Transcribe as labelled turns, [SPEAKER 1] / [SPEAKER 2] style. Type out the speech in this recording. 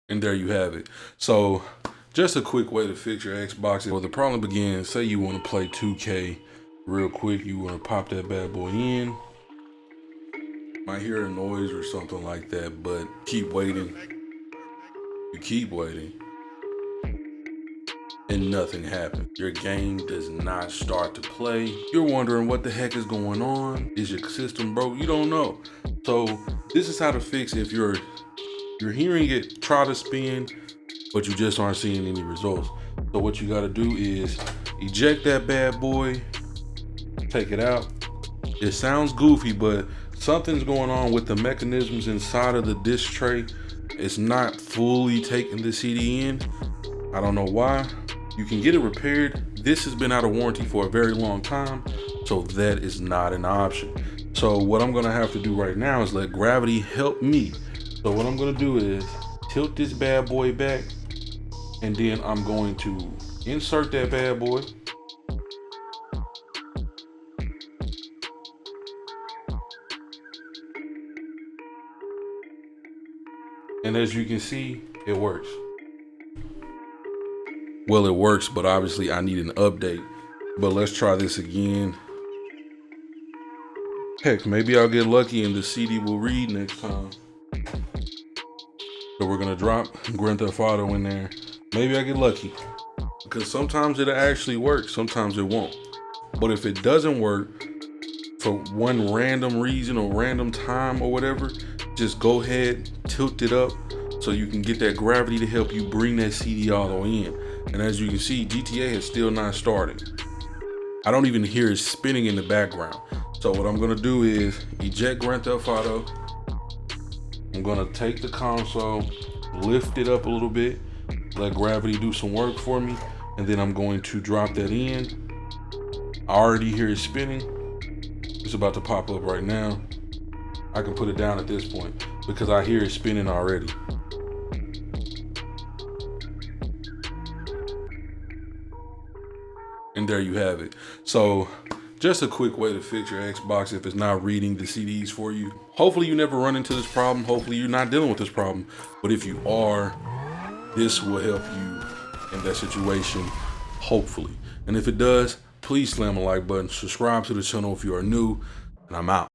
[SPEAKER 1] And there you have it. So just a quick way to fix your Xbox. Well, the problem begins, say you want to play 2K real quick. You want to pop that bad boy in. Might hear a noise or something like that, but keep waiting. You keep waiting. And nothing happens. Your game does not start to play. You're wondering what the heck is going on. Is your system broke? You don't know. So this is how to fix if you're hearing it try to spin, but you just aren't seeing any results. So what you gotta do is eject that bad boy, take it out. It sounds goofy, but something's going on with the mechanisms inside of the disc tray. It's not fully taking the CD in. I don't know why. You can get it repaired. This has been out of warranty for a very long time, so that is not an option. So what I'm gonna have to do right now is let gravity help me. So what I'm gonna do is tilt this bad boy back, and then I'm going to insert that bad boy. And as you can see, it works. Well, it works, but obviously I need an update. But let's try this again. Heck, maybe I'll get lucky and the CD will read next time. So we're gonna drop Grand Theft Auto in there. Maybe I get lucky. Because sometimes it'll actually work, sometimes it won't. But if it doesn't work for one random reason or random time or whatever, just go ahead, tilt it up so you can get that gravity to help you bring that CD all the way in. And as you can see, GTA is still not starting. I don't even hear it spinning in the background. So what I'm gonna do is eject Grand Theft Auto. I'm gonna take the console, lift it up a little bit, let gravity do some work for me, and then I'm going to drop that in. I already hear it spinning. It's about to pop up right now. I can put it down at this point because I hear it spinning already. And there you have it. So just a quick way to fix your Xbox if it's not reading the CDs for you. Hopefully you never run into this problem. Hopefully you're not dealing with this problem. But if you are, this will help you in that situation, hopefully. And if it does, please slam a like button, subscribe to the channel if you are new, and I'm out.